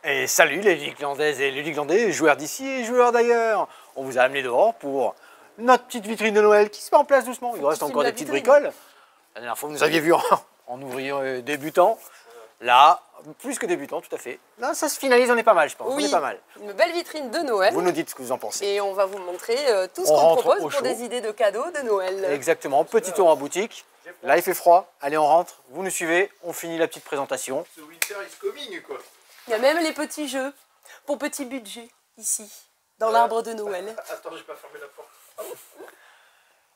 Et salut les Ludiglandaises et les Ludiglandais, joueurs d'ici et joueurs d'ailleurs. On vous a amené dehors pour notre petite vitrine de Noël qui se met en place doucement. Il reste encore des petites bricoles. La dernière fois vous nous aviez vu en ouvrier débutant. Là, plus que débutant, tout à fait. Là, ça se finalise, on est pas mal, je pense. Oui, on est pas mal. Une belle vitrine de Noël. Vous nous dites ce que vous en pensez. Et on va vous montrer tout ce qu'on propose pour chaud. des idées de cadeaux de Noël. Exactement, petit tour en boutique. Là, il fait froid. Allez, on rentre. Vous nous suivez. On finit la petite présentation. Ce winter is coming, quoi. Il y a même les petits jeux pour petit budget ici, dans l'arbre de Noël. Attends, j'ai pas fermé la porte. Ah bon.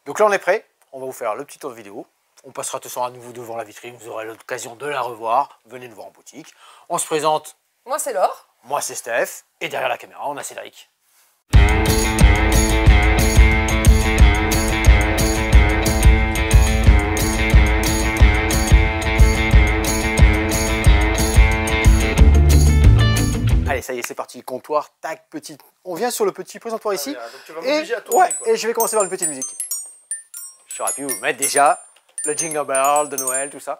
Donc là, on est prêt. On va vous faire le petit tour de vidéo. On passera tout ça à nouveau devant la vitrine. Vous aurez l'occasion de la revoir. Venez nous voir en boutique. On se présente. Moi, c'est Laure. Moi, c'est Steph. Et derrière la caméra, on a Cédric. Allez, ça y est, c'est parti. Comptoir, tac, petit. On vient sur le petit présentoir ici. Donc tu vas m'obliger à tourner, quoi. Et je vais commencer par une petite musique. J'aurais pu vous mettre déjà le Jingle Bell de Noël, tout ça.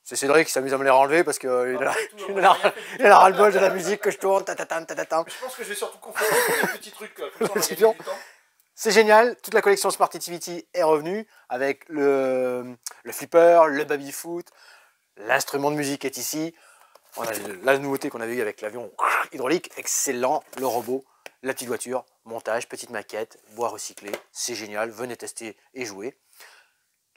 C'est Cédric qui s'amuse à me les renlever parce qu'il il a ras-le-bol de la musique que je tourne. Tatatam, tatatam. Je pense que je vais surtout confondre tous les petits trucs, comme ça on va gagner du temps. C'est génial, toute la collection Smart Activity est revenue avec le flipper, le baby-foot, l'instrument de musique est ici. On a la nouveauté qu'on avait eue avec l'avion hydraulique, excellent, le robot, la petite voiture, montage, petite maquette, bois recyclé, c'est génial, venez tester et jouer.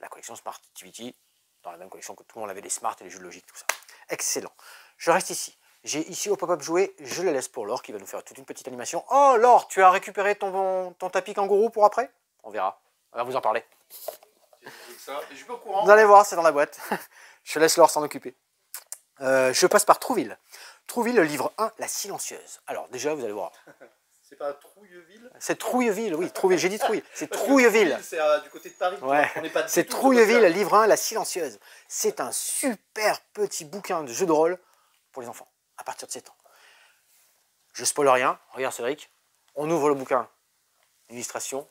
La collection Smart Activity, dans la même collection que tout le monde avait des Smart et les jeux de logique, tout ça. Excellent. Je reste ici. J'ai ici au pop-up joué, je le laisse pour Laure qui va nous faire toute une petite animation. Oh Laure, tu as récupéré ton tapis kangourou pour après? On verra, on va vous en parler. Ça. Et je suis pas au courant. Vous allez voir, c'est dans la boîte. Je laisse Laure s'en occuper. Je passe par Trouville. Trouville, le livre 1, La Silencieuse. Alors déjà, vous allez voir. C'est pas Trouilleville? C'est Trouilleville, oui, Trouville, j'ai dit Trouille. C'est Trouilleville. C'est du côté de Paris. Ouais. C'est Trouilleville, livre 1, La Silencieuse. C'est un super petit bouquin de jeu de rôle pour les enfants, à partir de 7 ans. Je spoil rien, regarde Cédric. On ouvre le bouquin, illustration,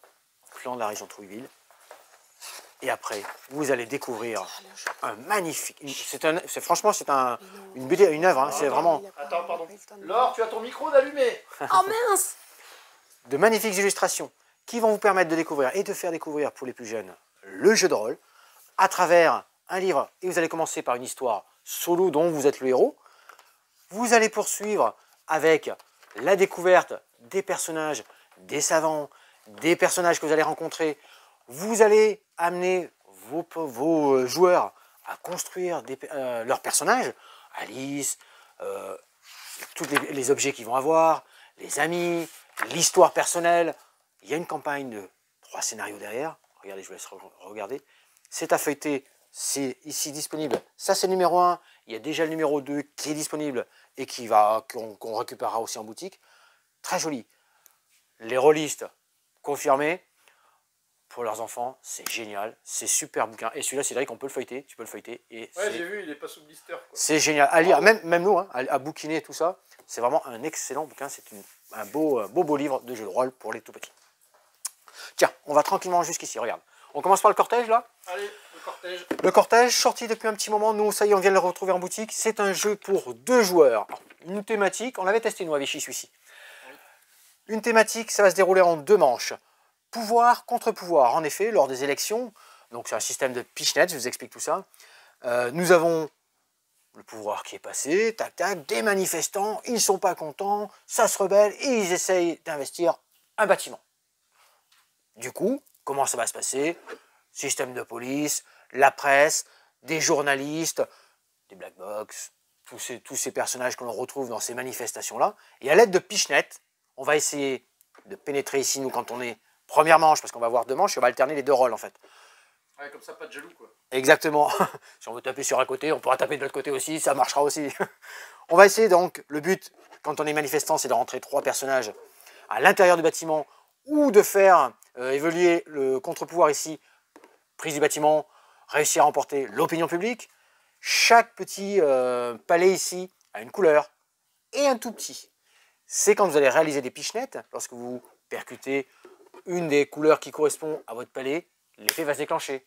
plan de la région de Trouilleville. Et après, vous allez découvrir un magnifique. Franchement, c'est une BD, une œuvre. Hein, c'est vraiment Attends, pardon. Laure, tu as ton micro d'allumé. Oh mince! de magnifiques illustrations qui vont vous permettre de découvrir et de faire découvrir pour les plus jeunes le jeu de rôle à travers un livre. Et vous allez commencer par une histoire solo dont vous êtes le héros. Vous allez poursuivre avec la découverte des personnages, des savants, des personnages que vous allez rencontrer. Vous allez amener vos joueurs à construire leurs personnages, Alice, tous les objets qu'ils vont avoir, les amis, l'histoire personnelle. Il y a une campagne de 3 scénarios derrière. Regardez, je vous laisse regarder. C'est à feuilleter, c'est ici disponible. Ça, c'est le numéro 1. Il y a déjà le numéro 2 qui est disponible et qu'on récupérera aussi en boutique. Très joli. Les rôlistes confirmés. Pour leurs enfants, c'est génial, c'est super bouquin. Et celui-là, c'est vrai qu'on peut le feuilleter, tu peux le feuilleter. Et ouais, j'ai vu, il n'est pas sous blister. C'est génial, à lire, même nous, hein, à bouquiner tout ça. C'est vraiment un excellent bouquin, c'est un beau livre de jeu de rôle pour les tout petits. Tiens, on va tranquillement jusqu'ici, regarde. On commence par le cortège, là. Allez, le cortège. Le cortège, sorti depuis un petit moment, nous, ça y est, on vient de le retrouver en boutique. C'est un jeu pour 2 joueurs. Une thématique, on l'avait testé, nous, à Vichy, celui-ci. Une thématique, ça va se dérouler en 2 manches. Pouvoir contre pouvoir. En effet, lors des élections, donc c'est un système de pichenette, je vous explique tout ça, nous avons le pouvoir qui est passé, tac tac, des manifestants, ils ne sont pas contents, ça se rebelle et ils essayent d'investir un bâtiment. Du coup, comment ça va se passer? Système de police, la presse, des journalistes, des black box, tous ces personnages que l'on retrouve dans ces manifestations-là. Et à l'aide de pichenettes, on va essayer de pénétrer ici, nous, quand on est première manche, parce qu'on va avoir 2 manches, et on va alterner les 2 rôles en fait. Ouais, comme ça, pas de jaloux quoi. Exactement. Si on veut taper sur un côté, on pourra taper de l'autre côté aussi, ça marchera aussi. On va essayer donc, le but, quand on est manifestant, c'est de rentrer 3 personnages à l'intérieur du bâtiment, ou de faire évoluer le contre-pouvoir ici, prise du bâtiment, réussir à emporter l'opinion publique. Chaque petit palais ici a une couleur, et un tout petit. C'est quand vous allez réaliser des pichenettes, lorsque vous percutez une des couleurs qui correspond à votre palais, l'effet va se déclencher.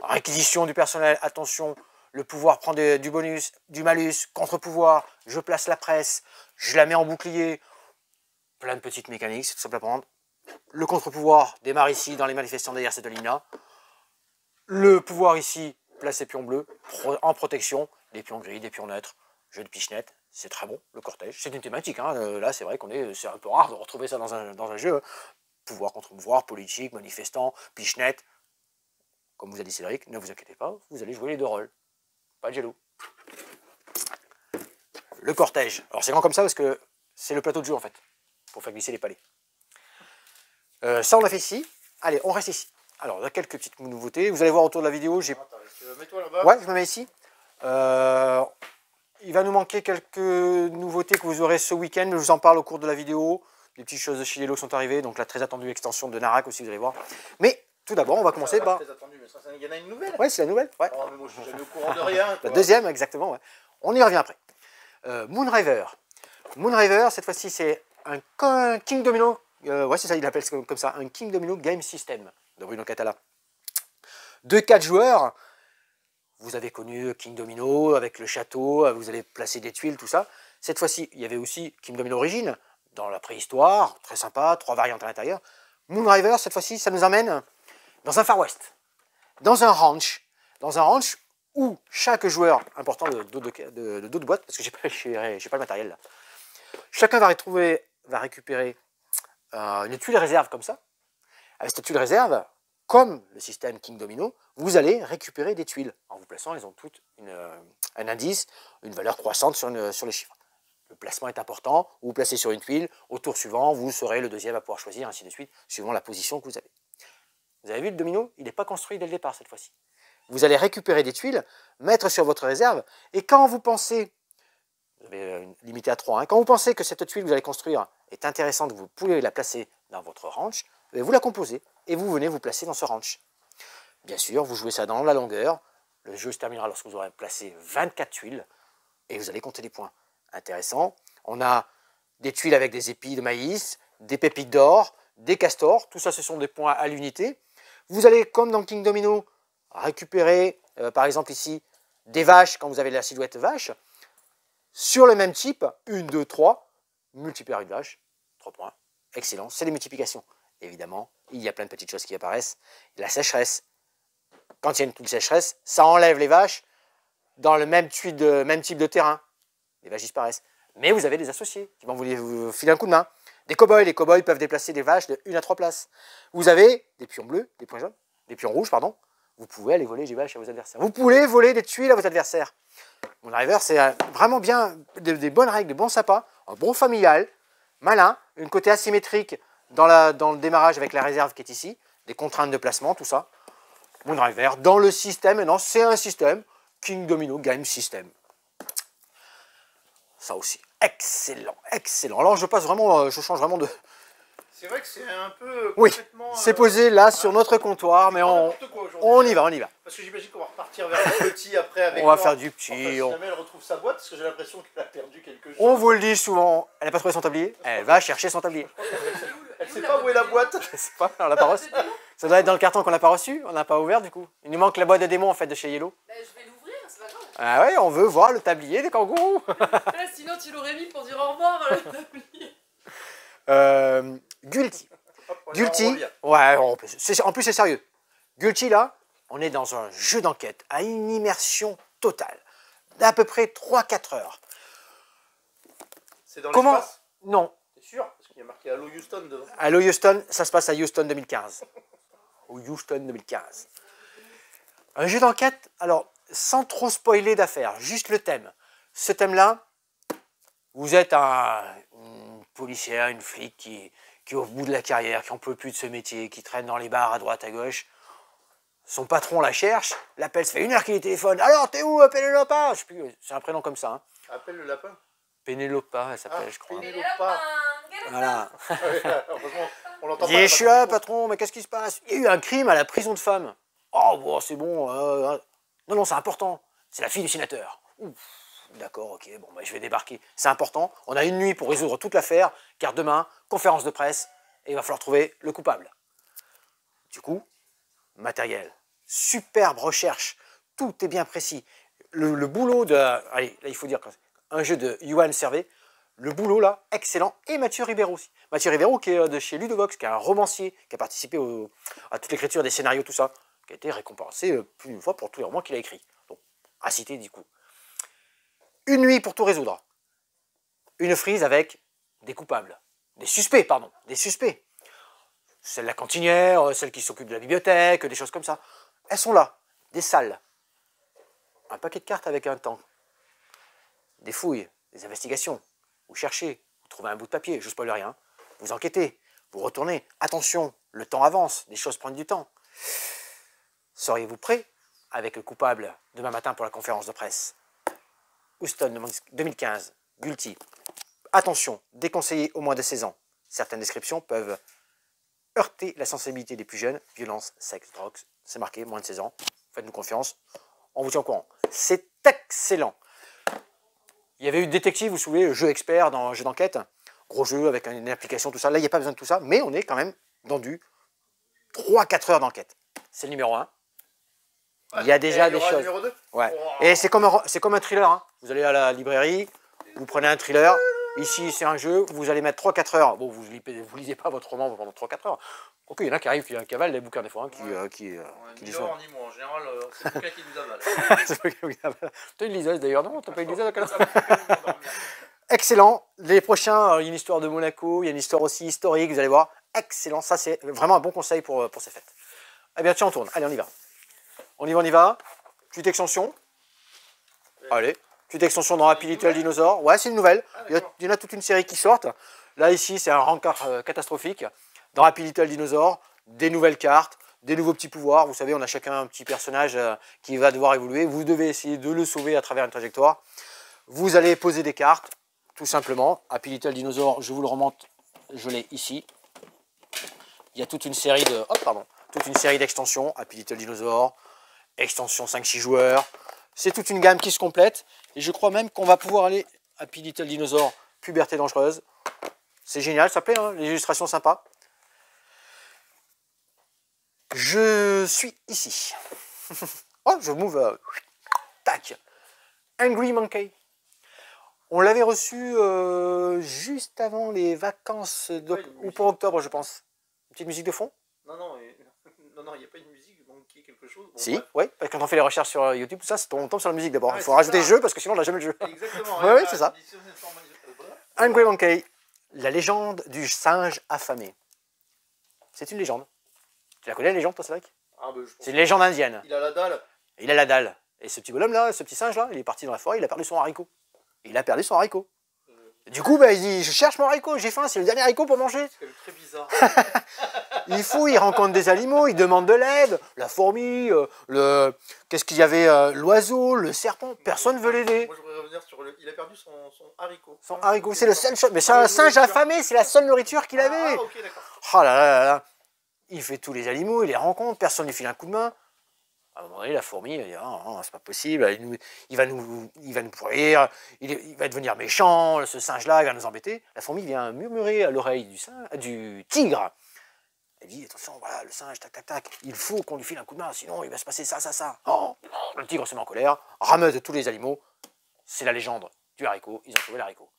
Réquisition du personnel, attention, le pouvoir prend du bonus, du malus, contre-pouvoir, je place la presse, je la mets en bouclier, plein de petites mécaniques, c'est tout simple à prendre. Le contre-pouvoir démarre ici dans les manifestants derrière cette ligne-là. Le pouvoir ici, place les pions bleus, en protection, des pions gris, des pions neutres, jeu de pichenette, c'est très bon, le cortège. C'est une thématique, hein. Là c'est vrai c'est un peu rare de retrouver ça dans un jeu. Pouvoir contre pouvoir, politique, manifestant, pichenette. Comme vous a dit Cédric, ne vous inquiétez pas, vous allez jouer les deux rôles. Pas de jaloux. Le cortège. Alors c'est grand comme ça parce que c'est le plateau de jeu en fait, pour faire glisser les palets. Ça on l'a fait ici. Allez, on reste ici. Alors, il y a quelques petites nouveautés. Vous allez voir autour de la vidéo. Mets-toi là-bas. Ouais, je me mets ici. Il va nous manquer quelques nouveautés que vous aurez ce week-end. Je vous en parle au cours de la vidéo. Des petites choses de chez Yellow sont arrivées. Donc la très attendue extension de Narak aussi, vous allez voir. Mais tout d'abord, on va commencer par... Il y en a une nouvelle. Ouais, c'est la nouvelle. Ouais. Oh, mais moi, je suis jamais au courant de rien. La deuxième, exactement. Ouais. On y revient après. Moonriver. Moonriver, cette fois-ci, c'est un King Domino. Ouais, c'est ça, il l'appelle comme ça. Un King Domino Game System de Bruno Catala. De 4 joueurs. Vous avez connu King Domino avec le château, vous allez placer des tuiles, tout ça. Cette fois-ci, il y avait aussi King Domino Origin, dans la préhistoire, très sympa, 3 variantes à l'intérieur. Moonriver, cette fois-ci, ça nous emmène dans un Far West, dans un ranch où chaque joueur, important de dos de boîte, parce que j'ai pas le matériel là, chacun va récupérer une tuile réserve comme ça. Avec cette tuile réserve, comme le système King Domino, vous allez récupérer des tuiles. En vous plaçant, elles ont toutes un indice, une valeur croissante sur les chiffres. Le placement est important. Vous placez sur une tuile, au tour suivant, vous serez le deuxième à pouvoir choisir, ainsi de suite, suivant la position que vous avez. Vous avez vu, le domino, il n'est pas construit dès le départ cette fois-ci. Vous allez récupérer des tuiles, mettre sur votre réserve, et quand vous pensez, vous avez limité à 3, hein, quand vous pensez que cette tuile que vous allez construire est intéressante, vous pouvez la placer dans votre ranch, vous la composez, et vous venez vous placer dans ce ranch. Bien sûr, vous jouez ça dans la longueur, le jeu se terminera lorsque vous aurez placé 24 tuiles, et vous allez compter les points. Intéressant. On a des tuiles avec des épis de maïs, des pépites d'or, des castors, tout ça ce sont des points à l'unité. Vous allez, comme dans King Domino, récupérer, par exemple ici, des vaches quand vous avez la silhouette vache. Sur le même type, 1, 2, 3, multiplier une vache, 3 points. Excellent, c'est les multiplications. Évidemment, il y a plein de petites choses qui apparaissent. La sécheresse. Quand il y a une sécheresse, ça enlève les vaches dans le même type de terrain. Les vaches disparaissent. Mais vous avez des associés qui vont vous filer un coup de main. Des cow-boys, les cow-boys peuvent déplacer des vaches de 1 à 3 places. Vous avez des pions bleus, des pions jaunes, des pions rouges, pardon. Vous pouvez aller voler des vaches à vos adversaires. Vous pouvez voler des tuiles à vos adversaires. Moonriver, c'est vraiment bien, des bonnes règles, des bons sapins, un bon familial, malin, une côté asymétrique dans le démarrage avec la réserve qui est ici, des contraintes de placement, tout ça. Moonriver, dans le système, non, c'est un système, King Domino Game System. Ça aussi, excellent, excellent. Alors je change vraiment de... C'est vrai que c'est un peu Oui, complètement... c'est posé là sur notre comptoir, mais on y va, on y va. Parce que j'imagine qu'on va repartir vers le petit après avec... On va faire du petit. Enfin, si jamais elle retrouve sa boîte, parce que j'ai l'impression qu'elle a perdu quelque chose. On vous le dit souvent, elle n'a pas trouvé son tablier, elle va chercher son tablier. Elle sait pas où est la boîte. Je sais pas, on l'a pas reçu. Ça doit être dans le carton qu'on n'a pas reçu, on n'a pas ouvert du coup. Il nous manque la boîte de démons en fait de chez Yellow. Ben, je vais l'ouvrir, c'est pas grave. Ah ouais, on veut voir le tablier des kangourous. Sinon, tu l'aurais mis pour dire au revoir à la tablier. Guilty. Hop, on Guilty, revient. ouais, en plus c'est sérieux. Guilty là, on est dans un jeu d'enquête à une immersion totale d'à peu près 3-4 heures. C'est dans Comment? l'espace? Non. C'est sûr? Parce qu'il y a marqué Hello Houston devant. Hello Houston, ça se passe à Houston 2015. Au Houston 2015. Un jeu d'enquête, alors, sans trop spoiler d'affaires, juste le thème. Ce thème-là, vous êtes une policière, une flic qui est au bout de la carrière, qui n'en peut plus de ce métier, qui traîne dans les bars à droite, à gauche. Son patron la cherche, l'appelle, ça fait 1 heure qu'il téléphone. Alors, t'es où, Pénélopa? Je sais plus, c'est un prénom comme ça. Hein. Appelle le lapin. Pénélopa, elle s'appelle, je crois. Pénélopa. Voilà. Heureusement, on l'entend pas. Yeshua, patron, mais qu'est-ce qui se passe? Il y a eu un crime à la prison de femmes. Oh, bon, c'est bon. Non, c'est important. C'est la fille du sénateur. D'accord, ok, bon, bah, je vais débarquer. C'est important. On a 1 nuit pour résoudre toute l'affaire, car demain, conférence de presse, et il va falloir trouver le coupable. Du coup, matériel, superbe recherche, tout est bien précis. le boulot de... Allez, là, il faut dire un jeu de Yoann Servet. Le boulot, là, excellent. Et Mathieu Ribéro aussi. Mathieu Ribéro, qui est de chez Ludovox, qui est un romancier, qui a participé à toute l'écriture des scénarios, tout ça, qui a été récompensé plus d'une fois pour tous les romans qu'il a écrits. Donc, à citer, du coup. Une nuit pour tout résoudre. Une frise avec des coupables. Des suspects, pardon. Des suspects. Celle de la cantinière, celle qui s'occupe de la bibliothèque, des choses comme ça. Elles sont là. Des salles. Un paquet de cartes avec un temps. Des fouilles, des investigations. Vous cherchez, vous trouvez un bout de papier, je ne spoil rien. Vous enquêtez, vous retournez. Attention, le temps avance, des choses prennent du temps. Seriez-vous prêt avec le coupable demain matin pour la conférence de presse? Houston 2015, Gulti. Attention, déconseillé au moins de 16 ans. Certaines descriptions peuvent heurter la sensibilité des plus jeunes. Violence, sexe, drogue, c'est marqué, moins de 16 ans. Faites-nous confiance, on vous tient au courant. C'est excellent. Il y avait eu Détective, vous vous souvenez, jeu expert dans jeu d'enquête. Gros jeu avec une application, tout ça. Là, il n'y a pas besoin de tout ça, mais on est quand même dans du 3-4 heures d'enquête. C'est le numéro 1. Il y a déjà des choses. Numéro 2 Ouais. Wow. Et c'est comme un thriller. Hein. Vous allez à la librairie, vous prenez un thriller. Ici, c'est un jeu, vous allez mettre 3-4 heures. Bon, vous ne lisez pas votre roman pendant 3-4 heures. Ok, il y en a qui arrivent, qui cavalent les bouquins des fois, hein, qui Ni lisent. l'or, ni moi. En général, c'est le bouquin qui nous avale. C'est pas qui avale. T'as une liseuse d'ailleurs, non? T'as pas une liseuse? Ça me fait quand même endormir. Excellent. Les prochains, il y a une histoire de Monaco, il y a une histoire aussi historique, vous allez voir. Excellent. Ça, c'est vraiment un bon conseil pour ces fêtes. Eh bien, tiens, on tourne. Allez, on y va. On y va. Petite extension. Allez. Petite extension dans Happy Little Dinosaur. Ouais, c'est une nouvelle. Il y en a toute une série qui sortent. Là, ici, c'est un rencard catastrophique. Dans Happy Little Dinosaur, des nouvelles cartes, des nouveaux petits pouvoirs. Vous savez, on a chacun un petit personnage qui va devoir évoluer. Vous devez essayer de le sauver à travers une trajectoire. Vous allez poser des cartes, tout simplement. Happy Little Dinosaur, je vous le remonte, je l'ai ici. Il y a toute une série de... Hop, pardon. Toute une série d'extensions. Happy Little Dinosaur, extension 5-6 joueurs. C'est toute une gamme qui se complète. Et je crois même qu'on va pouvoir aller Happy Little Dinosaur, Puberté dangereuse. C'est génial, ça plaît, hein, les illustrations sympas. Je suis ici. Oh, je move. Tac. Angry Monkey. On l'avait reçu juste avant les vacances, ou pour octobre, je pense. Une petite musique de fond? Non, il n'y a pas une musique, donc qui est quelque chose. Bon, si, bref. oui, parce que quand on fait les recherches sur YouTube, tout ça, on tombe sur la musique d'abord. Ah, il faut c'est rajouter ça. le jeu, parce que sinon on n'a jamais le jeu. Exactement. Ouais, c'est ça. Voilà. Angry Monkey, la légende du singe affamé. C'est une légende. Tu la connais, la légende, toi, Cédric? Ah, bah, je pense C'est une légende indienne. qu'il a la dalle. Il a la dalle. Et ce petit bonhomme-là, ce petit singe-là, il est parti dans la forêt, il a perdu son haricot. Il a perdu son haricot. Et du coup, bah, il dit, je cherche mon haricot, j'ai faim, c'est le dernier haricot pour manger. C'est quand même très bizarre. Il fouille, il rencontre des animaux, il demande de l'aide. La fourmi, qu'est-ce qu'il y avait, l'oiseau, le serpent, personne ne veut l'aider. Moi, je voudrais revenir sur il a perdu son haricot. Son haricot, c'est le seul chose. Mais c'est un singe affamé, c'est la seule nourriture qu'il avait. Ah, ok, d'accord. Oh là là là là. Il fait tous les animaux, il les rencontre, personne ne lui file un coup de main. À un moment donné, la fourmi, elle dit, oh, c'est pas possible, il va nous pourrir, il va devenir méchant, ce singe-là, il va nous embêter. La fourmi vient murmurer à l'oreille du tigre. Elle dit, attention, voilà, le singe, tac, tac, tac, il faut qu'on lui file un coup de main, sinon il va se passer ça, ça, ça. Oh, le tigre se met en colère, rameuse tous les animaux. C'est la légende du haricot, ils ont trouvé l'haricot.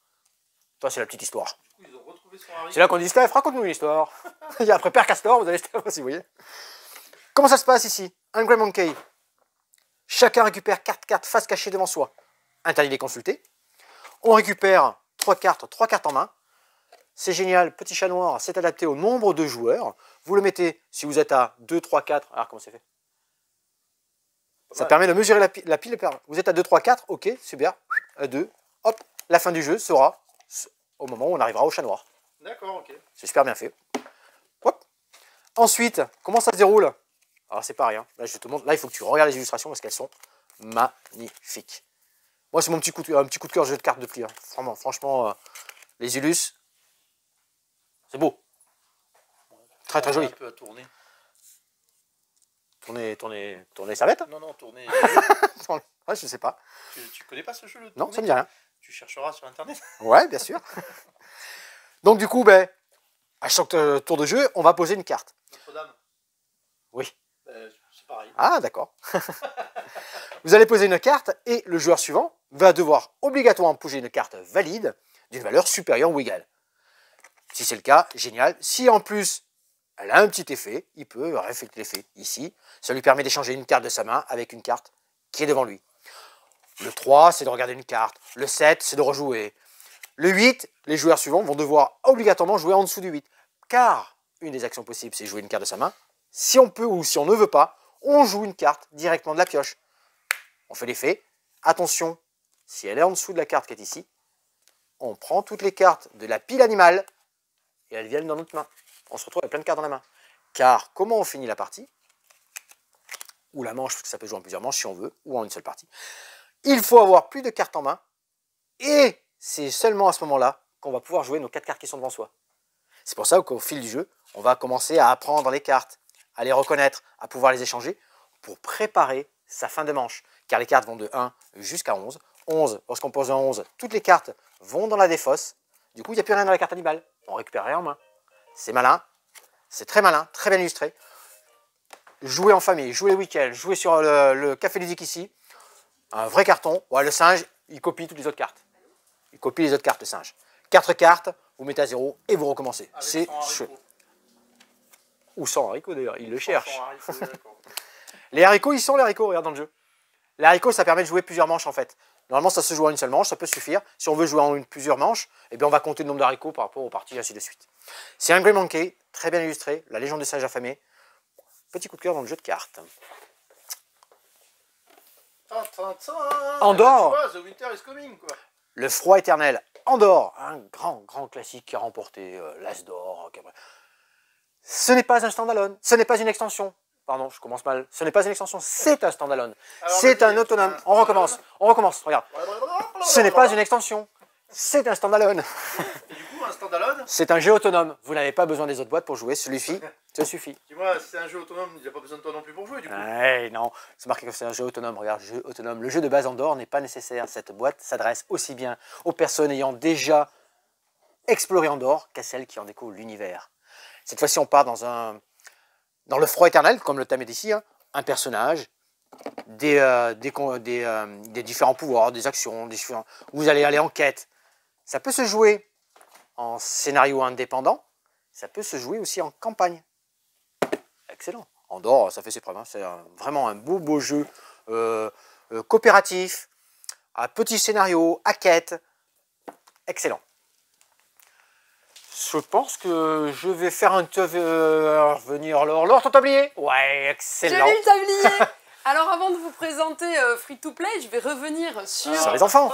Toi, c'est la petite histoire. Du coup, ils ont retrouvé son haricot. C'est là qu'on dit, Steph, raconte-nous une histoire. Il y a après Père Castor, vous avez Steph aussi, vous voyez. Comment ça se passe ici? Angry Monkey. Chacun récupère 4 cartes face cachée devant soi. Interdit de les consulter. On récupère 3 cartes en main. C'est génial, petit chat noir, c'est adapté au nombre de joueurs. Vous le mettez, si vous êtes à 2, 3, 4, alors comment c'est fait? Ça permet de mesurer la pile. Vous êtes à 2, 3, 4, ok, super. À 2, hop, la fin du jeu sera au moment où on arrivera au chat noir. D'accord, ok. C'est super bien fait. Hop. Ensuite, comment ça se déroule? Alors c'est pareil, hein. Là je te montre, là il faut que tu regardes les illustrations parce qu'elles sont magnifiques. Moi c'est un petit coup de cœur jeu de cartes de pli. Hein. Franchement, les illus, c'est beau. Très très joli. Un peu à tourner. Tourner serviette? Non, tourner. Ouais, je sais pas. Tu connais pas ce jeu, le Non, tourner? ça me dit rien. Tu chercheras sur internet. Ouais, bien sûr. Donc du coup, ben, à chaque tour de jeu, on va poser une carte. Notre-Dame. Oui. C'est pareil. Ah, d'accord. Vous allez poser une carte et le joueur suivant va devoir obligatoirement poser une carte valide d'une valeur supérieure ou égale. Si c'est le cas, génial. Si en plus elle a un petit effet, il peut réfléchir l'effet ici. Ça lui permet d'échanger une carte de sa main avec une carte qui est devant lui. Le 3, c'est de regarder une carte. Le 7, c'est de rejouer. Le 8, les joueurs suivants vont devoir obligatoirement jouer en dessous du 8. Car une des actions possibles, c'est jouer une carte de sa main. Si on peut ou si on ne veut pas, on joue une carte directement de la pioche. On fait l'effet. Attention, si elle est en dessous de la carte qui est ici, on prend toutes les cartes de la pile animale et elles viennent dans notre main. On se retrouve avec plein de cartes dans la main. Car comment on finit la partie, ou la manche, parce que ça peut jouer en plusieurs manches si on veut, ou en une seule partie, il faut avoir plus de cartes en main, et c'est seulement à ce moment-là qu'on va pouvoir jouer nos 4 cartes qui sont devant soi. C'est pour ça qu'au fil du jeu, on va commencer à apprendre les cartes, à les reconnaître, à pouvoir les échanger, pour préparer sa fin de manche. Car les cartes vont de 1 jusqu'à 11. 11, lorsqu'on pose un 11, toutes les cartes vont dans la défausse. Du coup, il n'y a plus rien dans la carte animale. On récupère rien en main. C'est malin, c'est très malin, très bien illustré. Jouer en famille, jouer le week-end, jouer sur le café ludique ici. Un vrai carton. Ouais, le singe, il copie toutes les autres cartes. Il copie les autres cartes, le singe. 4 cartes, vous mettez à 0 et vous recommencez. C'est chouette. Ou sans haricots d'ailleurs, il le cherche. Les haricots, ils sont les haricots, regarde dans le jeu. Les haricots, ça permet de jouer plusieurs manches en fait. Normalement, ça se joue en une seule manche, ça peut suffire. Si on veut jouer en plusieurs manches, eh bien, on va compter le nombre d'haricots par rapport aux parties, et ainsi de suite. C'est un Grey Monkey, très bien illustré, la légende des singes affamés. Petit coup de cœur dans le jeu de cartes. Andorre. Tu vois, The Winter is Coming, quoi. Le froid éternel. Andorre, un grand classique qui a remporté l'As d'or. Ce n'est pas un standalone, ce n'est pas une extension. Pardon, je commence mal. Ce n'est pas une extension, c'est un standalone. C'est un autonome. On recommence, regarde. Ce n'est pas une extension, c'est un standalone. Et du coup, un standalone. C'est un jeu autonome. Vous n'avez pas besoin des autres boîtes pour jouer. Celui-ci, ça suffit. Dis-moi, si c'est un jeu autonome, il n'y a pas besoin de toi non plus pour jouer, du coup. Ouais, non, c'est marqué que c'est un jeu autonome. Regarde, jeu autonome. Le jeu de base Andorre n'est pas nécessaire. Cette boîte s'adresse aussi bien aux personnes ayant déjà exploré Andorre qu'à celles qui en découvrent l'univers. Cette fois-ci, on part dans le froid éternel, comme le thème est ici, hein, un personnage, des différents pouvoirs, des actions, vous allez aller en quête. Ça peut se jouer en scénario indépendant, ça peut se jouer aussi en campagne. Excellent. Andorre, ça fait ses preuves. Hein. C'est vraiment un beau jeu coopératif, à petit scénario, à quête. Excellent. Je pense que je vais faire revenir Laure, ton tablier. Ouais, excellent. J'ai vu le tablier. Alors avant de vous présenter Free to Play, je vais revenir sur les enfants.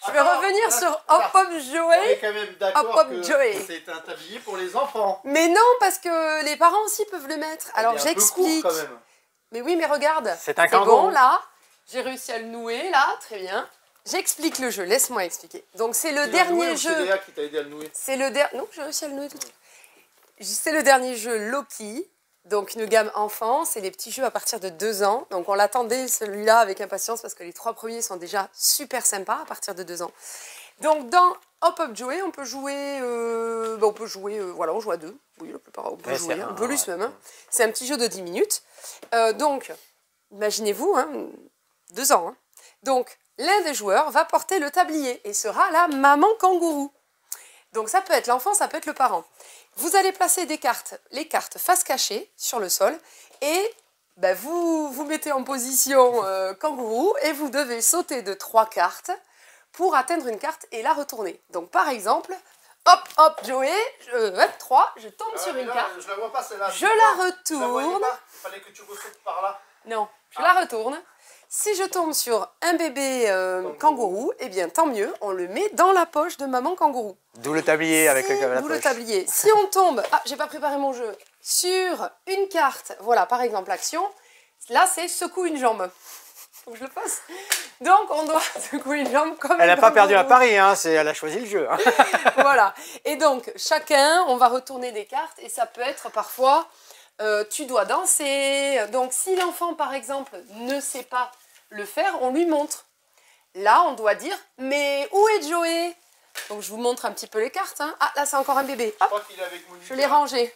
Je vais revenir sur Hop Hop On est Joey. quand même d'accord Hop, hop, que Joey. c'est un tablier pour les enfants. Mais non, parce que les parents aussi peuvent le mettre. Alors Il est un peu j'explique. court, quand même. Mais oui, mais regarde. C'est un kangourou. bon là. J'ai réussi à le nouer là, très bien. J'explique le jeu, laisse-moi expliquer. Donc c'est le Tu l'as noué dernier ou jeu. C'est Léa qui t'a aidé à le nouer. C'est le dernier. Non, j'ai réussi à le nouer tout de suite. C'est le dernier jeu Loki. Donc une gamme enfant, c'est les petits jeux à partir de 2 ans. Donc on l'attendait celui-là avec impatience parce que les 3 premiers sont déjà super sympas à partir de 2 ans. Donc dans Hop Hop Joey, on peut jouer, voilà, on joue à 2. Oui, la plupart, on peut jouer, un peu plus même. Hein. C'est un petit jeu de 10 minutes. Donc, imaginez-vous, hein, 2 ans. Hein. Donc, l'un des joueurs va porter le tablier et sera la maman kangourou. Donc ça peut être l'enfant, ça peut être le parent. Vous allez placer les cartes face cachée sur le sol et vous mettez en position kangourou et vous devez sauter de 3 cartes pour atteindre une carte et la retourner. Donc par exemple, hop hop Joey, 3, je tombe sur une carte, Je la vois pas celle-là. je la retourne. Il fallait que tu ressautes par là. Non, je la retourne. Si je tombe sur un bébé kangourou, eh bien tant mieux, on le met dans la poche de maman kangourou. D'où le tablier avec la D'où le poche. tablier. Si on tombe, j'ai pas préparé mon jeu, sur une carte, voilà par exemple l'action, là c'est secoue une jambe. Faut que je le fasse. Donc on doit secouer une jambe comme Elle n'a un pas perdu un kangourou. pari, hein, elle a choisi le jeu. Hein. Voilà. Et donc chacun, on va retourner des cartes et ça peut être parfois, tu dois danser. Donc si l'enfant par exemple ne sait pas le faire, on lui montre. Là on doit dire, mais où est Joey? Donc je vous montre un petit peu les cartes. Hein. Ah là c'est encore un bébé. Hop, Qu'il est avec Monica. je l'ai rangé.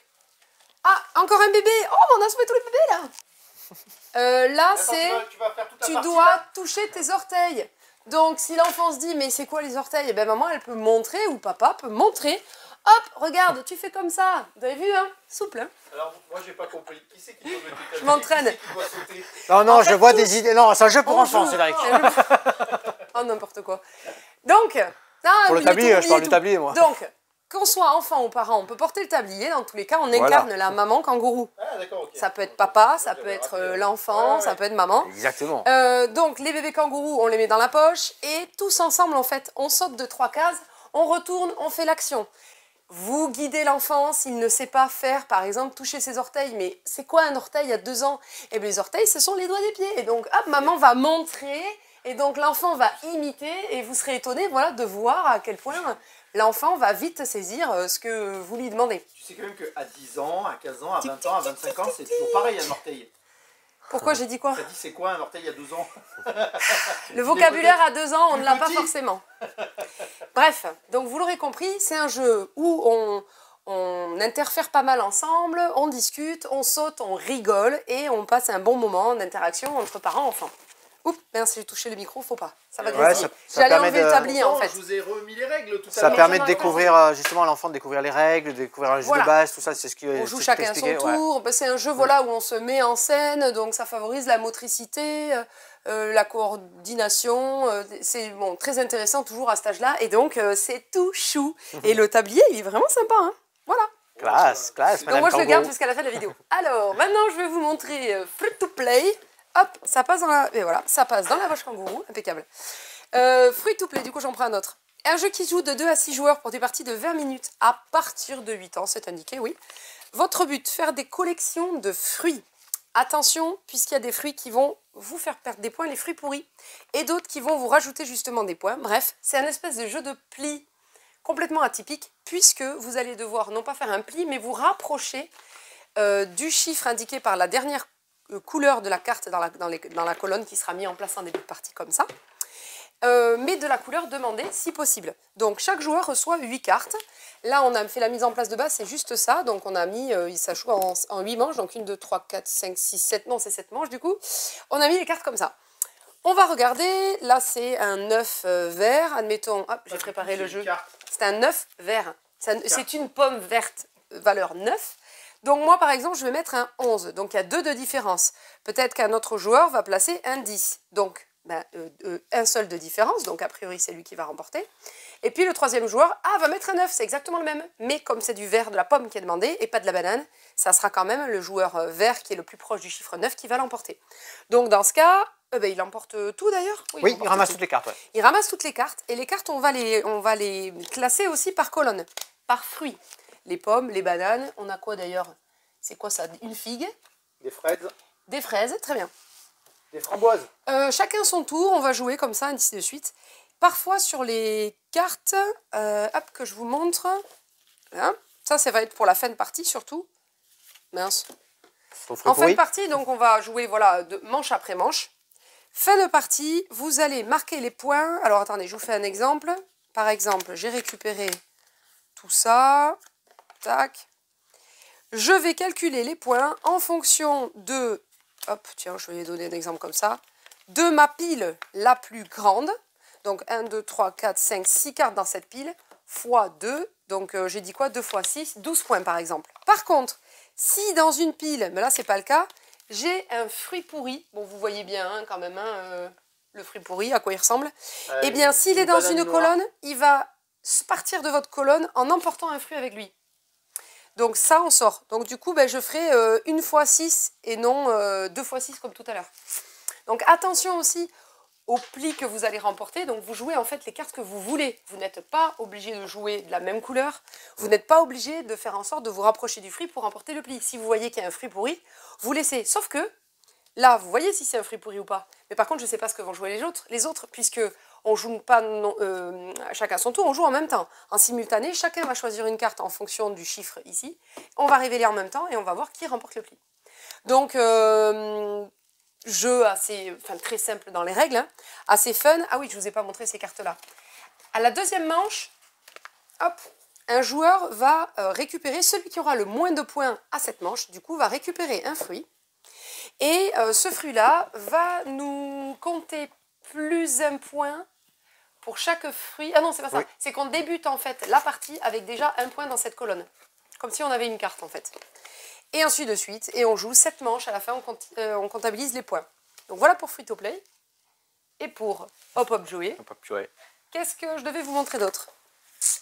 Ah, encore un bébé. Oh, on a sauvé tous les bébés là. Là, Attends, c'est... tu vas faire toute la Tu partie, dois là toucher tes orteils. Donc, si l'enfant se dit, mais c'est quoi les orteils? Eh bien, maman, elle peut montrer, ou papa peut montrer. Hop, regarde, tu fais comme ça. Vous avez vu, hein? Souple, hein? Alors, moi, j'ai pas compris. Qui c'est qui doit mettre le Je m'entraîne. Qui c'est qui doit sauter? Non, non, En je fait, vois tout- des idées. Non, c'est un jeu pour On enfants, joue. Cédric. Oh, n'importe quoi. Donc, Pour le tablier, je parle du tablier, moi. Donc, qu'on soit enfant ou parent, on peut porter le tablier. Dans tous les cas, on incarne la maman kangourou. Ah, d'accord, ok. Ça peut être papa, ça peut être l'enfant, ça peut être maman. Exactement. Donc, les bébés kangourous, on les met dans la poche et tous ensemble, en fait, on saute de 3 cases, on retourne, on fait l'action. Vous guidez l'enfant s'il ne sait pas faire, par exemple, toucher ses orteils. Mais c'est quoi un orteil à 2 ans? Eh bien, les orteils, ce sont les doigts des pieds. Et donc, hop, maman va montrer et donc l'enfant va imiter et vous serez étonné, voilà, de voir à quel point l'enfant va vite saisir ce que vous lui demandez. Tu sais quand même qu'à 10 ans, à 15 ans, à 20 ans, à 25 ans, c'est toujours pareil un orteil. Pourquoi j'ai dit quoi? T'as dit c'est quoi un orteil à 12 ans? Le vocabulaire à 2 ans, on ne l'a pas petit. forcément. Bref, donc vous l'aurez compris, c'est un jeu où on interfère pas mal ensemble, on discute, on saute, on rigole et on passe un bon moment d'interaction entre parents et enfants. Oups, mince, j'ai touché le micro, faut pas. Ça va Ouais, grésiller. ça J'allais permet enlever le de- tablier en fait. Je vous ai remis les règles tout à Ça l'heure. permet de j'en ai découvrir justement à l'enfant de découvrir les règles, de découvrir le jeu Voilà. de base, tout ça, c'est ce qui On joue chacun son tour. Ben, c'est un jeu voilà, où on se met en scène, donc ça favorise la motricité, la coordination. C'est bon, très intéressant toujours à cet âge-là. Et donc, c'est tout chou. Et le tablier, il est vraiment sympa. Hein, voilà. Classe, classe, Donc madame moi, je le Kangourou. garde jusqu'à la fin de la vidéo. Alors, maintenant, je vais vous montrer Free to Play. Hop, ça passe dans la... Et voilà, ça passe dans la poche kangourou. Impeccable. Free to Play, du coup, j'en prends un autre. Un jeu qui joue de 2 à 6 joueurs pour des parties de 20 minutes à partir de 8 ans, c'est indiqué, oui. Votre but, faire des collections de fruits. Attention, puisqu'il y a des fruits qui vont vous faire perdre des points, les fruits pourris, et d'autres qui vont vous rajouter justement des points. Bref, c'est un espèce de jeu de pli complètement atypique, puisque vous allez devoir non pas faire un pli, mais vous rapprocher du chiffre indiqué par la dernière couleur de la carte dans la colonne qui sera mise en place en début de partie comme ça. Mais de la couleur demandée si possible. Donc chaque joueur reçoit 8 cartes. Là on a fait la mise en place de base, c'est juste ça. Donc on a mis, ça joue en 8 manches, donc 1, 2, 3, 4, 5, 6, 7, non c'est 7 manches du coup. On a mis les cartes comme ça. On va regarder, là c'est un œuf vert, admettons, hop j'ai préparé le jeu. C'est un œuf vert, c'est une pomme verte, valeur 9. Donc moi par exemple je vais mettre un 11, donc il y a 2 de différence. Peut-être qu'un autre joueur va placer un 10, donc un seul de différence, donc a priori c'est lui qui va remporter. Et puis le troisième joueur va mettre un 9, c'est exactement le même. Mais comme c'est du vert de la pomme qui est demandé et pas de la banane, ça sera quand même le joueur vert qui est le plus proche du chiffre 9 qui va l'emporter. Donc dans ce cas, il emporte tout d'ailleurs. Oui, il ramasse toutes les cartes. Ouais. Il ramasse toutes les cartes et les cartes on va les classer aussi par colonne, par fruits. Les pommes, les bananes, on a quoi d'ailleurs? C'est quoi ça? Une figue? Des fraises. Des fraises, très bien. Des framboises. Chacun son tour, on va jouer comme ça, ainsi de suite. Parfois sur les cartes, hop, que je vous montre. Hein, ça va être pour la fin de partie surtout. Mince. En fin de partie, donc on va jouer voilà, de manche après manche. Fin de partie, vous allez marquer les points. Alors attendez, je vous fais un exemple. Par exemple, j'ai récupéré tout ça. Tac. Je vais calculer les points en fonction de... Hop, tiens, je vais lui donner un exemple comme ça. De ma pile la plus grande. Donc 1, 2, 3, 4, 5, 6 cartes dans cette pile. Fois 2. Donc j'ai dit quoi? 2 fois 6, 12 points par exemple. Par contre, si dans une pile, mais là c'est pas le cas, j'ai un fruit pourri. Bon, vous voyez bien hein, quand même le fruit pourri, à quoi il ressemble. Eh bien, s'il est dans une colonne, il va partir de votre colonne en emportant un fruit avec lui. Donc ça, on sort. Donc du coup, je ferai 1 fois 6 et non 2 fois 6 comme tout à l'heure. Donc attention aussi au pli que vous allez remporter. Donc vous jouez en fait les cartes que vous voulez. Vous n'êtes pas obligé de jouer de la même couleur. Vous n'êtes pas obligé de faire en sorte de vous rapprocher du fruit pour remporter le pli. Si vous voyez qu'il y a un fruit pourri, vous laissez. Sauf que là, vous voyez si c'est un fruit pourri ou pas. Mais par contre, je ne sais pas ce que vont jouer les autres puisque on ne joue pas chacun son tour, on joue en même temps. En simultané, chacun va choisir une carte en fonction du chiffre ici. On va révéler en même temps et on va voir qui remporte le pli. Donc, jeu assez, très simple dans les règles, hein, assez fun. Ah oui, je ne vous ai pas montré ces cartes-là. À la deuxième manche, hop, un joueur va récupérer, celui qui aura le moins de points à cette manche, du coup, va récupérer un fruit. Et ce fruit-là va nous compter plus un point pour chaque fruit. Ah non, c'est pas ça. Oui. C'est qu'on débute en fait la partie avec déjà un point dans cette colonne. Comme si on avait une carte en fait. Et ainsi de suite. Et on joue 7 manches. À la fin, on comptabilise les points. Donc voilà pour Free to Play. Et pour Hop Hop Jouer, Hop, hop, ouais. qu'est-ce que je devais vous montrer d'autre?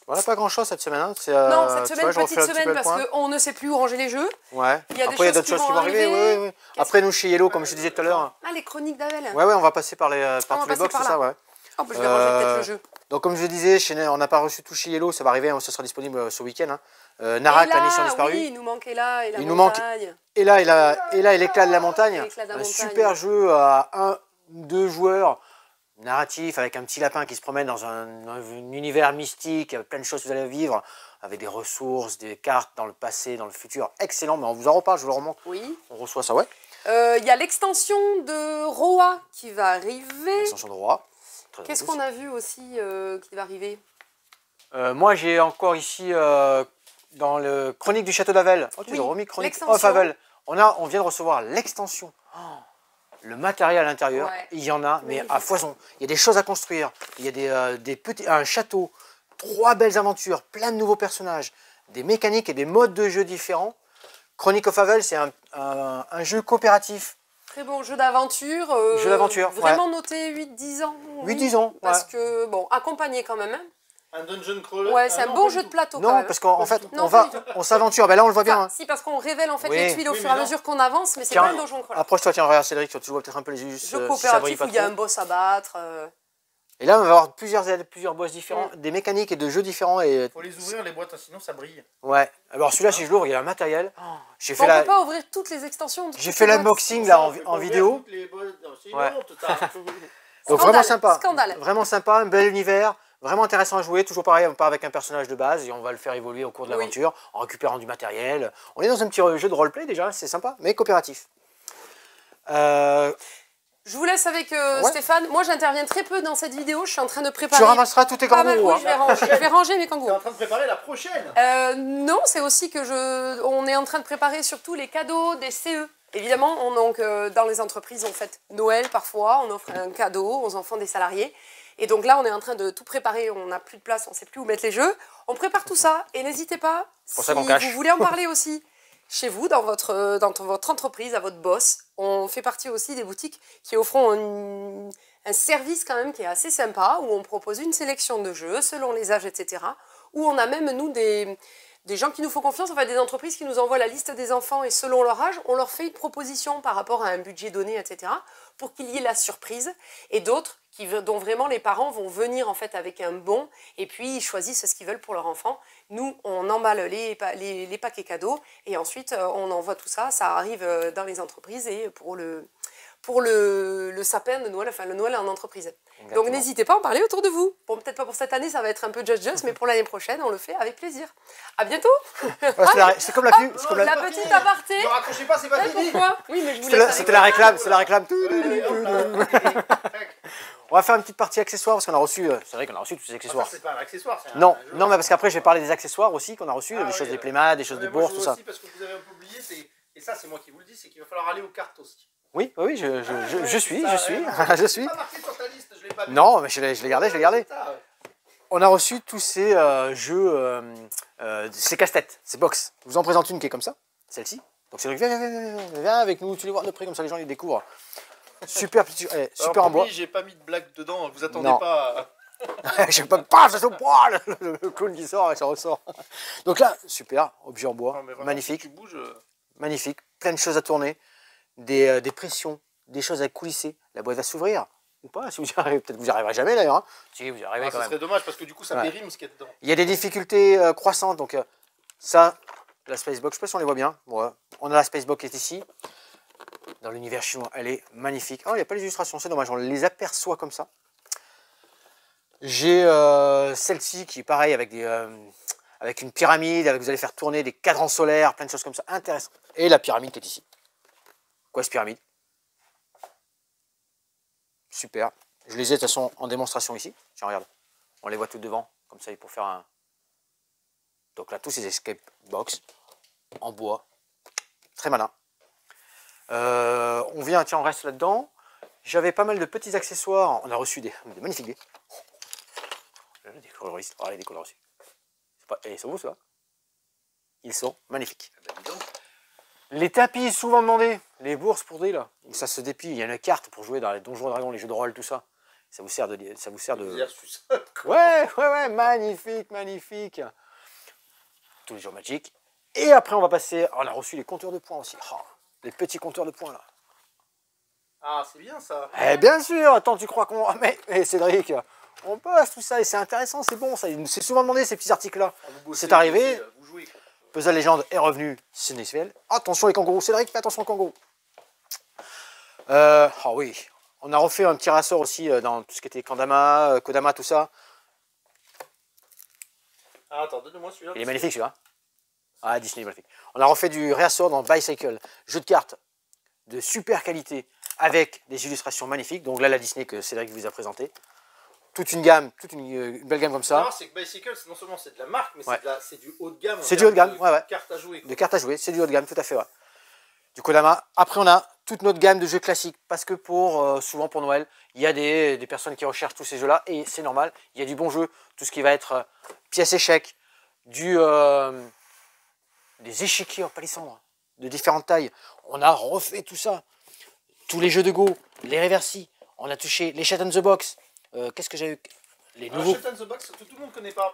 Voilà, pas grand chose cette semaine. Hein. Non, cette tu semaine, vois, je refais petite un petit peu semaine, le parce point. qu'on ne sait plus où ranger les jeux. Ouais. Il y a des Après, il y a choses d'autres qui choses qui vont vont arriver. arriver. Oui, oui. Qu'est-ce Après, nous, chez Yellow, comme je te disais tout à l'heure. Ah, les chroniques d'Avel. Ouais, ouais, on va passer par, par va tous les passer box, par c'est là. ça, ouais. Oh, bah, je vais ranger peut-être le jeu. Donc, comme je le disais, on n'a pas reçu tout chez Yellow, ça va arriver, ça sera disponible ce week-end. Hein. Narak, la mission disparue. Oui, il nous manquait là, et la Il nous manque- montagne. Et là, l'éclat de la montagne. L'éclat de la Un montagne. super jeu à 1-2 joueurs. Narratif, avec un petit lapin qui se promène dans un univers mystique, avec plein de choses que vous allez vivre, avec des ressources, des cartes dans le passé, dans le futur. Excellent, mais on vous en reparle, je vous le remonte. Oui. On reçoit ça, ouais. Il y a l'extension de Roa qui va arriver. Extension de roi. Très Qu'est-ce drôle qu'on a vu aussi qui va arriver? Moi, j'ai encore ici, dans le Chronique du Château d'Avel, Oui, remis Chronique l'extension. of Avel. On vient de recevoir l'extension. Oh, le matériel à l'intérieur, Ouais. il y en a, mais Magnifique. à foison. Il y a des choses à construire, il y a un château, 3 belles aventures, plein de nouveaux personnages, des mécaniques et des modes de jeu différents. Chronique of Avel, c'est un jeu coopératif. Très bon jeu d'aventure. Jeu d'aventure, Vraiment noté 8-10 ans. 8-10 ans, Parce ouais. que, bon, accompagné quand même. Hein. Un dungeon crawler. Ouais, c'est un non, bon pas jeu du de tout. plateau quand Non, même. parce qu'en fait, Non, pas du tout. on s'aventure. Ben là, on le voit bien. Enfin, Hein. si, parce qu'on révèle en fait Oui. les tuiles au Oui, fur mais et à non. mesure qu'on avance, mais c'est Tiens, pas un donjon crawler. Approche-toi, tiens, regarde Cédric, tu vois peut-être un peu les us. Jeu si ça brille coopératif pas où il y a trop. un boss à battre. Et là, on va avoir plusieurs boss différents, des mécaniques et de jeux différents. Et Faut les ouvrir les boîtes, sinon ça brille. ouais. Alors celui-là, si je l'ouvre, il y a un matériel. J'ai On fait peut pas ouvrir toutes les extensions. de j'ai toutes fait les boîtes. l'unboxing Ça, là on peut pas en ouvrir vidéo. toutes les boîtes. Non, c'est une Ouais. honte, ça. Donc Scandale, vraiment sympa. scandale. Vraiment sympa, un bel univers. Vraiment intéressant à jouer. Toujours pareil, on part avec un personnage de base et on va le faire évoluer au cours de Oui. l'aventure en récupérant du matériel. On est dans un petit jeu de roleplay déjà, c'est sympa, mais coopératif. Je vous laisse avec Ouais. Stéphane. Moi, j'interviens très peu dans cette vidéo. Je suis en train de Tu préparer. ramasseras tous tes pas mal. kangourous. Oui, Hein. je vais ranger mes T'es kangourous. en train de préparer la prochaine. Non, c'est aussi que on est en train de préparer surtout les cadeaux des CE. Évidemment, dans les entreprises, on fête Noël parfois, on offre un cadeau aux enfants des salariés. Et donc là, on est en train de tout préparer, on n'a plus de place, on ne sait plus où mettre les jeux. On prépare tout ça et n'hésitez pas, pour si ça qu'on cache. vous voulez en parler aussi chez vous, dans votre entreprise, à votre boss, on fait partie aussi des boutiques qui offrent un service quand même qui est assez sympa, où on propose une sélection de jeux selon les âges, etc. Où on a même, nous, des gens qui nous font confiance, enfin des entreprises qui nous envoient la liste des enfants et selon leur âge, on leur fait une proposition par rapport à un budget donné, etc. pour qu'il y ait la surprise. Et d'autres dont vraiment les parents vont venir en fait avec un bon et puis ils choisissent ce qu'ils veulent pour leur enfant. Nous, on emballe les paquets cadeaux et ensuite on envoie tout ça. Ça arrive dans les entreprises et pour le sapin de Noël, enfin le Noël en entreprise. Exactement. Donc n'hésitez pas à en parler autour de vous. Bon, peut-être pas pour cette année, ça va être un peu just, mais pour l'année prochaine, on le fait avec plaisir. À bientôt. C'est comme la pub. C'est comme La la... petite aparté. Ne raccrochez pas, c'est pas fini. Pourquoi? Oui, mais je vous laisse avec C'était la réclame, c'est la réclame. Allez, hop là. On va faire une petite partie accessoires parce qu'on a reçu, c'est vrai qu'on a reçu tous ces Ça, accessoires. c'est pas un accessoire. c'est un Non, jeu. non, mais parce qu'après je vais parler des accessoires aussi qu'on a reçus, Ah des oui, choses des plémades, des choses mais des moi, bourses, je tout veux ça. aussi, parce que vous avez un peu oublié, et ça c'est moi qui vous le dis, c'est qu'il va falloir aller aux cartes aussi. Oui, oui, je suis. Je suis. Pas marqué sur ta liste, je l'ai pas vu. Non, mais je l'ai gardé, je l'ai gardé. Ça, ouais. On a reçu tous ces jeux, ces casse-têtes, ces box. Je vous en présente une qui est comme ça, celle-ci. Donc Cédric, viens avec nous, tu les vois de près comme ça les gens les découvrent. Super, super en bois. J'ai pas mis de blague dedans, vous attendez Non. pas. Je peux pas, ça se poil, le clown qui sort et ça ressort. Donc là, super, objet en bois, Non, mais vraiment, magnifique. si tu bouges. Magnifique, plein de choses à tourner, des pressions, des choses à coulisser. La boîte va s'ouvrir ou pas, si vous y arrivez, peut-être que vous n'y arriverez jamais d'ailleurs. Hein. Si, vous y arrivez quand Ça même. serait dommage parce que du coup ça Ouais. périme ce qu'il y a dedans. Il y a des difficultés croissantes, donc ça, la Spacebox, je sais pas si on les voit bien. Bon, on a la Spacebox qui est ici. Dans l'univers chinois, elle est magnifique. Oh, il n'y a pas les illustrations, c'est dommage, on les aperçoit comme ça. J'ai celle-ci qui est pareil avec avec une pyramide, vous allez faire tourner des cadrans solaires, plein de choses comme ça, intéressant. Et la pyramide qui est ici. Quoi, cette pyramide? Super. Je les ai de toute façon en démonstration ici. Tiens, regarde. On les voit tout devant, comme ça, pour faire un... Donc là, tous ces escape box en bois. Très malin. On vient, tiens, on reste là-dedans. J'avais pas mal de petits accessoires. On a reçu des magnifiques dés. Des coloristes. Regardez les coloristes. Ils sont beaux, ceux-là. Ils sont magnifiques. Les tapis souvent demandés. Les bourses pour dés, là. Où ça se déplie. Il y a une carte pour jouer dans les Donjons et Dragons, les jeux de rôle, tout ça. Ça vous sert de... Ouais, magnifique, magnifique. Tous les jours magiques. Et après, on va passer... On a reçu les compteurs de points aussi. Oh, les petits compteurs de points, là. Ah, c'est bien ça. Eh bien sûr, attends, tu crois qu'on... Mais Cédric, on passe tout ça et c'est intéressant, c'est bon, c'est souvent demandé ces petits articles-là. C'est arrivé, vous jouez, quoi. Puzzle Legend est revenu, c'est Nexuel. Attention les kangourous, Cédric, fais attention aux kangourous. Oh oui, on a refait un petit rassort aussi dans tout ce qui était Kandama, Kodama, tout ça. Ah, attends, donne-moi celui-là. Il est magnifique celui-là. Ah, Disney, magnifique. On a refait du réassort dans Bicycle, jeu de cartes de super qualité avec des illustrations magnifiques. Donc là, la Disney que Cédric vous a présenté. Toute une gamme, une belle gamme comme ça. C'est que Bicycle, non seulement c'est de la marque, mais c'est du haut de gamme. C'est du haut de gamme, ouais. Cartes à jouer. De cartes à jouer, c'est du haut de gamme, tout à fait, ouais. Du Kodama. Après, on a toute notre gamme de jeux classiques, parce que souvent pour Noël, il y a des personnes qui recherchent tous ces jeux-là, et c'est normal, il y a du bon jeu, tout ce qui va être pièces échecs, des échiquiers en palissandre, de différentes tailles. On a refait tout ça. Tous les jeux de Go, les Reversi, on a touché les Chat in the Box. Qu'est-ce que j'ai eu? Les nouveaux. Chat in the Box, tout le monde ne connaît pas.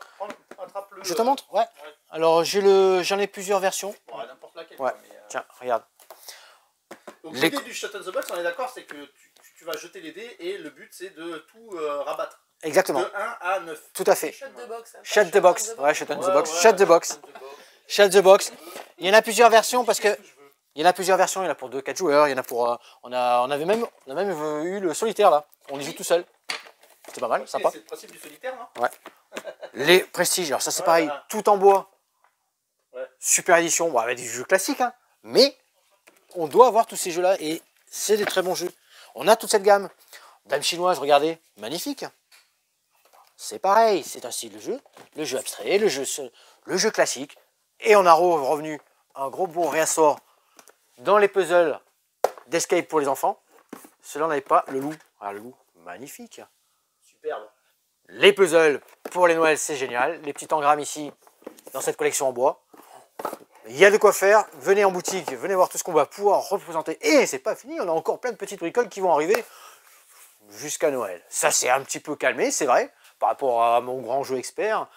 Attrape-le. Je te montre? Ouais. Alors, j'en ai plusieurs versions. Ouais, n'importe laquelle. Ouais. Mais, tiens, regarde. Donc l'idée du Chat in the Box, on est d'accord, c'est que tu vas jeter les dés et le but c'est de tout rabattre. Exactement. De 1 à 9. Tout à fait. Shut the box. Hein, Shut the box. Ouais, shut the box. Ouais, Shut the box. Shut the box. Il y en a plusieurs versions parce que il y en a plusieurs versions. Il y en a pour 2-4 joueurs. Il y en a pour. On avait même eu le solitaire là. On y joue tout seul. C'était pas mal, sympa. C'est le principe du solitaire, non? Ouais. Les prestiges. Alors ça c'est pareil, tout en bois. Ouais. Super édition. Bon, avec des jeux classiques, hein. Mais on doit avoir tous ces jeux là et c'est des très bons jeux. On a toute cette gamme. Dame chinoise, regardez, magnifique. C'est pareil, c'est un style de jeu, le jeu abstrait, le jeu classique. Et on a revenu un gros bon réassort dans les puzzles d'escape pour les enfants. Cela n'avait pas le loup. Ah, le loup, magnifique. Superbe. Les puzzles pour les Noëls, c'est génial. Les petits engrammes ici, dans cette collection en bois. Il y a de quoi faire. Venez en boutique, venez voir tout ce qu'on va pouvoir représenter. Et c'est pas fini, on a encore plein de petites bricoles qui vont arriver jusqu'à Noël. Ça s'est un petit peu calmé, c'est vrai, par rapport à mon grand jeu expert.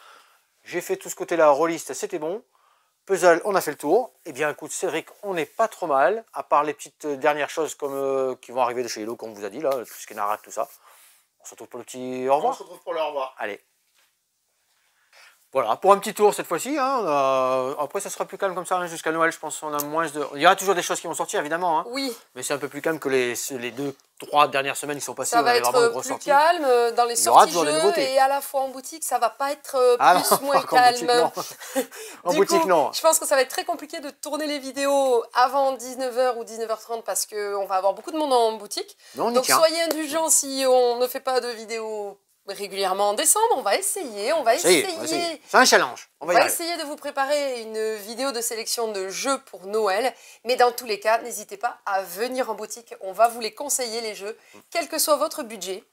J'ai fait tout ce côté-là, rôliste, c'était bon. Puzzle, on a fait le tour. Eh bien, écoute, Cédric, on n'est pas trop mal, à part les petites dernières choses comme qui vont arriver de chez Hello, comme on vous a dit, là, tout ce qui est narak, tout ça. On se retrouve pour le petit au revoir. On se retrouve pour le au revoir. Allez. Voilà, pour un petit tour cette fois-ci. Hein, après, ça sera plus calme comme ça hein, jusqu'à Noël, je pense. On a moins de... Il y aura toujours des choses qui vont sortir, évidemment. Hein, oui. Mais c'est un peu plus calme que les 2-3 dernières semaines qui sont passées. Ça va être plus calme dans les sorties jeux et à la fois en boutique, ça va pas être moins calme. En boutique, non. Je pense que ça va être très compliqué de tourner les vidéos avant 19h ou 19h30 parce qu'on va avoir beaucoup de monde en boutique. Donc soyez indulgents si on ne fait pas de vidéos régulièrement en décembre, on va essayer. C'est un challenge. On va essayer de vous préparer une vidéo de sélection de jeux pour Noël. Mais dans tous les cas, n'hésitez pas à venir en boutique. On va vous les conseiller, les jeux, quel que soit votre budget,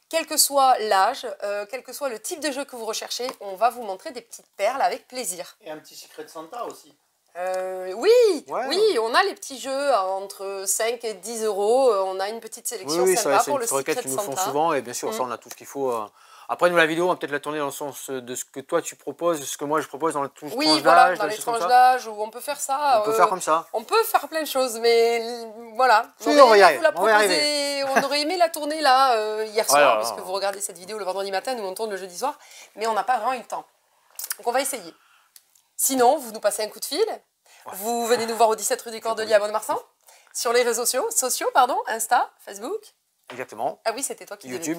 quel que soit l'âge, quel que soit le type de jeu que vous recherchez. On va vous montrer des petites perles avec plaisir. Et un petit Secret Santa aussi. Oui, on a les petits jeux entre 5 et 10 euros. On a une petite sélection sympa pour le Secret Santa. C'est une requête qu'ils nous font souvent et bien sûr, ça on a tout ce qu'il faut. Après, nous, la vidéo, on va peut-être la tourner dans le sens de ce que toi tu proposes, ce que moi je propose dans le tranche d'âge. Oui, voilà, dans les tranches d'âge où on peut faire ça. On peut faire comme ça. On peut faire plein de choses, mais voilà. On va y arriver. On aurait aimé la tourner là hier soir, puisque vous regardez cette vidéo le vendredi matin, nous on tourne le jeudi soir, mais on n'a pas vraiment eu le temps. Donc on va essayer. Sinon, vous nous passez un coup de fil. Vous venez nous voir au 17 rue des Cordeliers à Mont-de-Marsan. Sur les réseaux sociaux, Insta, Facebook. Exactement. Ah oui, c'était toi qui YouTube,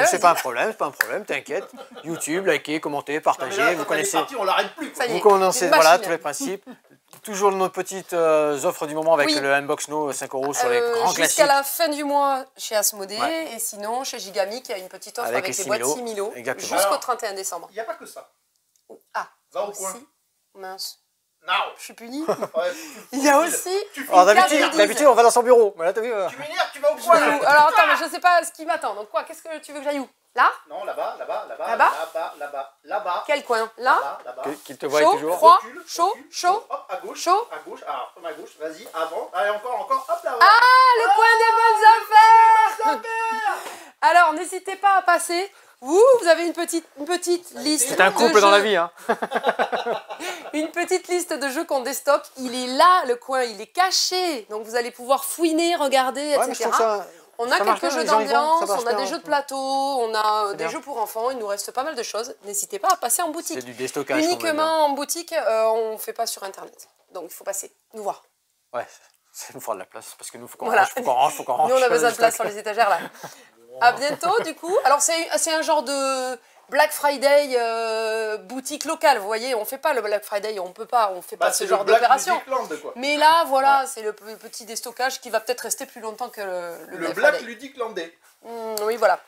c'est pas un problème, t'inquiète. YouTube, likez, commentez, partagez, vous connaissez. On l'arrête plus. Vous connaissez tous les principes. Toujours nos petites offres du moment avec le Unbox No 5 € sur les grands classiques. Jusqu'à la fin du mois chez Asmodée et sinon chez Gigami qui a une petite offre avec les boîtes Similo jusqu'au 31 décembre. Il n'y a pas que ça. Ah, va au coin. Mince. Non. Je suis punie. Ouais, Il y a aussi... Alors Une carte d'habitude, goodies. d'habitude, on va dans son bureau. Mais là, t'as vu Tu m'énerves, tu vas au coin là. Alors attends, mais je sais pas ce qui m'attend. Donc quoi, qu'est-ce que tu veux que j'aille où? Là? Non, là-bas, là-bas, là-bas, Là-bas là-bas, là-bas, là-bas. Quel coin? Là? Là-bas. qu'il te voit Chaud, toujours. froid, Recule, chaud, recule, chaud, hop, à gauche, chaud. à gauche, alors comme à gauche, vas-y, avant, allez encore, hop là. Ah, le coin des bonnes affaires. Alors, n'hésitez pas à passer. Vous avez une petite liste. C'est un de couple dans la jeux. vie, hein. Une petite liste de jeux qu'on déstocke. Il est là, le coin, il est caché. Donc vous allez pouvoir fouiner, regarder, Ouais, mais je etc. trouve ça... On a ça marche quelques bien, jeux les gens y vont, ça d'ambiance, marche on a bien. des jeux de plateau, on a des bien. jeux pour enfants. Il nous reste pas mal de choses. N'hésitez pas à passer en boutique. C'est du déstockage. qu'on met Uniquement en boutique, on ne fait pas sur Internet. Donc il faut passer, nous voir. dedans. Ouais, ça nous fera de la place. Parce que nous, faut qu'on Voilà. range, faut qu'on range, faut qu'on range. Nous, on a besoin de place stock. sur les étagères là. À bientôt, du coup. Alors, c'est un genre de Black Friday boutique locale. Vous voyez, on fait pas le Black Friday, on peut pas, on fait pas ce genre d'opération. Quoi. Mais là, voilà, c'est le petit déstockage qui va peut-être rester plus longtemps que le Le Black Black Friday. Ludique Landais. Oui, voilà.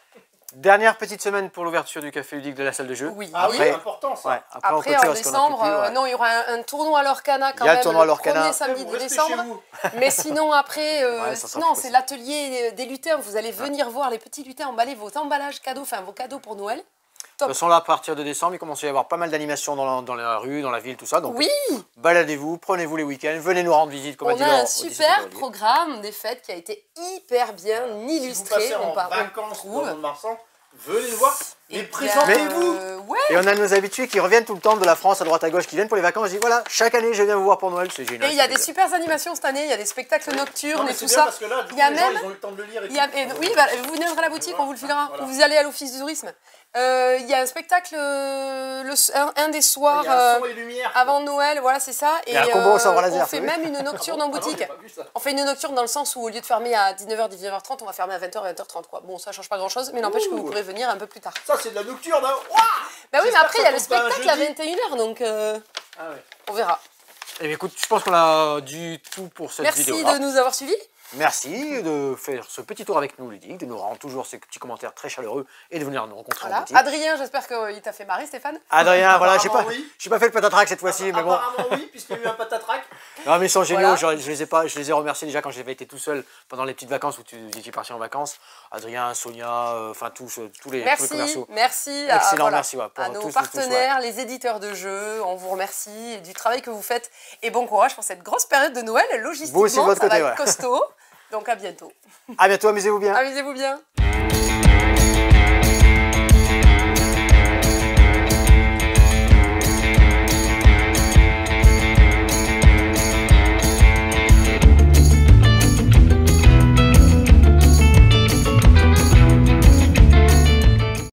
Dernière petite semaine pour l'ouverture du café ludique de la salle de jeu. Oui. Ah oui, Après- important ça. Ouais, Après, on en clôture parce qu'on en peut décembre, plus, ouais. non, il y aura un tournoi à l'Orcana quand Il y a même. le tournoi à le l'Orcana. premier Après, samedi vous de restez décembre. chez vous. Mais sinon, après, Ouais, ça sera non, plus c'est l'atelier des lutins. Vous allez venir voir les petits lutins emballer vos emballages cadeaux, enfin vos cadeaux pour Noël. De toute façon, là, à partir de décembre, il commence à y avoir pas mal d'animations dans la rue, dans la ville, tout ça. Donc, Oui, baladez-vous, prenez-vous les week-ends, venez nous rendre visite, comme a on dit a Laure, un au 17 super février. programme des fêtes qui a été hyper bien Si vous illustré. passez en on vacances trouve. dans Mont-de-Marsan, venez nous voir. Eh Et bien, présentez-vous. Ouais. Et on a nos habitués qui reviennent tout le temps de la France à droite à gauche, qui viennent pour les vacances. Je dis voilà, chaque année, je viens vous voir pour Noël, c'est génial. Et il y a c'est des génial. super animations cette année, il y a des spectacles Non, nocturnes mais et c'est tout bien ça. parce que là, du coup, Il y a les gens, même- ils ont eu le temps de le lire et Il y a- tout. oui, bah, vous viendrez à la boutique, on vous le filera. Voilà. Vous allez à l'office du tourisme. Il y a un spectacle un des soirs Il y a un son et lumière. avant Noël, voilà, c'est ça. Et y a un combo au sabre laser, on fait vous même une nocturne en Ah non, boutique. j'ai pas vu ça. On fait une nocturne dans le sens où au lieu de fermer à 19h, 19h30, on va fermer à 20h, 20h30. Quoi. Bon, ça change pas grand chose, mais n'empêche que vous Ouh. pourrez venir un peu plus tard. Ça, c'est de la nocturne. Hein. Ouah. Bah oui, mais J'espère après, que il y a le ça tombe pas un spectacle à jeudi. 21h, donc Ah ouais. on verra. Eh bien, écoute, je pense qu'on a du tout pour cette Merci vidéo. de nous avoir suivis. Merci de faire ce petit tour avec nous, Ludique, de nous rendre toujours ces petits commentaires très chaleureux et de venir nous rencontrer en Voilà. boutique. Adrien, j'espère qu'il t'a fait marrer, Stéphane. Adrien, voilà, j'ai Apparemment, pas, oui. j'ai pas fait le patatrac cette fois-ci, mais bon. Apparemment, oui, puisqu'il y a eu un patatrac. Non, mais ils sont géniaux, Voilà. je les ai remerciés déjà quand j'avais été tout seul pendant les petites vacances où tu étais parti en vacances. Adrien, Sonia, enfin tous les Merci, commerciaux. merci Excellent, à, merci, ouais, pour à nos tous, partenaires, les éditeurs de jeux. On vous remercie du travail que vous faites et bon courage pour cette grosse période de Noël. Logistiquement, Vous aussi de votre ça côté, va être ouais. costaud. Donc à bientôt. À bientôt, amusez-vous bien. Amusez-vous bien.